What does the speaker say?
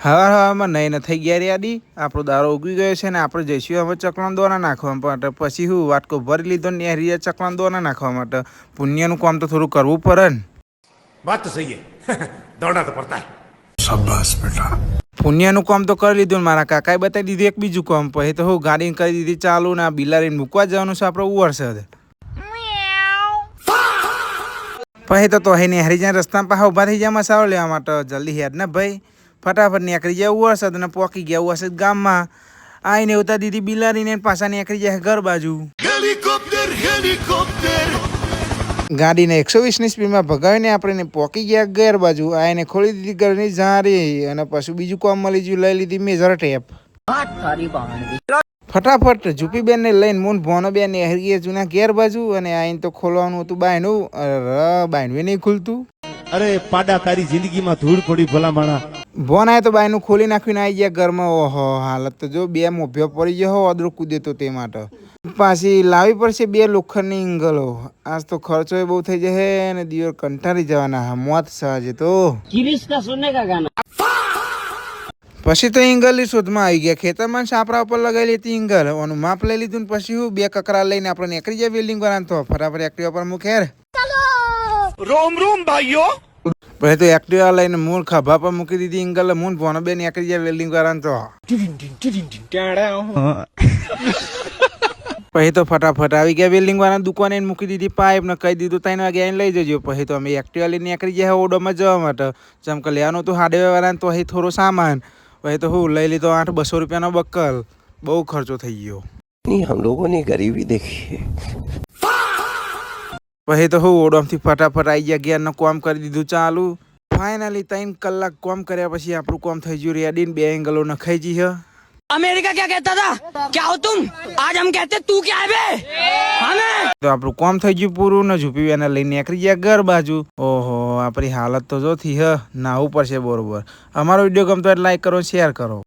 હવામાં નહીં થઈ ગયા રેડી આપણો દારો ઉગી ગયો છે ને આપણે જઈશું હવે ચકલાં દોના નાખવા માટે પછી હું વાટકો ભરી લીધો ને નેહરી ચકલાં દોના નાખવા માટે પુણ્યનું કામ તો થોડું કરવું પડે ને વાત તો સહી હે દોડના તો પડતા શાબાશ બેટા પુણ્યનું કામ તો કરી લીધું ને મારા કાકાએ બતાવી દીધું એક બીજું કામ પછી તો હું ગાડીને કરી દીધી ચાલુ ને આ બિલાડીને મૂકવા જવાનું છે આપણે ઉવરશે પછી તો હે નેહરી જાય રસ્તામાં પાછા ઊભા થઈ જાય મસાલો લેવા માટે જલ્દી હેડ ને ભાઈ ફટાફટ નીકળી જાય વરસાદ અને પોકી ગયા વરસાદ ગામમાં આવીને ઉતા દીધી બિલાડીને પાછા નીકળી જાય ઘર બાજુ ગાડીને 120ની સ્પીડમાં ભગાવીને આપણે પોકી ગયા ઘર બાજુ આવીને ખોલી દીધી ઘરની જારી અને પછી બીજું કામ મળી ગયું લઈ લીધી મેજર ટેપ ફટાફટ ઝૂપીબેનને લઈને મૂન ભોનો બેન નેહરી જૂના ઘેર બાજુ અને આવીને તો ખોલવાનું હતું બાયનું બાયનું નહીં ખુલતું અરે પાડા તારી જિંદગીમાં ધૂળ પડી ભલા માણા ભોન આય તો બાયનું ખોલી નાખીને આવી ગયા ઘરમાં ઓહો હાલત તો જો બે મોભ્યો પડી ગયો હો અદરો કૂદે તો તે માટે પાછી લાવી પડશે બે લોખંડની ઇંગલો આજ તો ખર્ચો બહુ થઈ જશે ને દિયોર કંટાળી જવાના મોત સહજે તો પછી તો ઇંગલની શોધમાં આવી ગયા ખેતરમાં સાપરા ઉપર લગાવી લેતી ઇંગલ ઓનું માપ લઈ લીધું ને પછી હું બે કકરા લઈને આપણે નીકળી જાય બિલ્ડિંગ વાળા તો ફટાફટ એક્ટિવા પર મૂકેર રોમ રોમ ભાઈઓ પછી તો એક્ટિવા લઈને મૂળ ખભા પર મૂકી દીધી ઇંગલ મૂળ ભોનો બે નીકળી જાય વેલ્ડિંગ વાળા તો પછી તો ફટાફટ આવી ગયા વેલ્ડિંગ વાળા દુકાને મૂકી દીધી પાઇપ ને કહી દીધું 3 વાગે આવીને લઈ જજો પછી તો અમે એક્ટિવા લઈને નીકળી ગયા ઓડોમાં જવા માટે ચમક લેવાનું તો હાર્ડવેર વાળાને તો અહીં થોડો સામાન પછી તો હું લઈ લીધો 800-200 રૂપિયાનો બક્કલ બહુ ખર્ચો થઈ ગયો हम लोगों ने गरीबी देखी પછી તો હું ઓડોમથી ફટાફટ આવી ગયા ઘેરનું કામ કરી દીધું ચાલુ ફાઇનલી 3 કલાક કામ કર્યા પછી આપણું કામ થઈ ગયું રેડી ને બે એંગલો નખાઈ જી હ अमेरिका क्या कहता था क्या हो तुम आज हम कहते तू क्या है बे हमें તો આપણું કામ થઈ ગયું પૂરું ને ઝૂપી વેને લઈને નીકળી ગયા ઘર બાજુ ઓહો આપણી હાલત તો જો થી હ નાવું પડશે બરોબર અમારો વિડીયો ગમતો હોય લાઈક કરો શેર કરો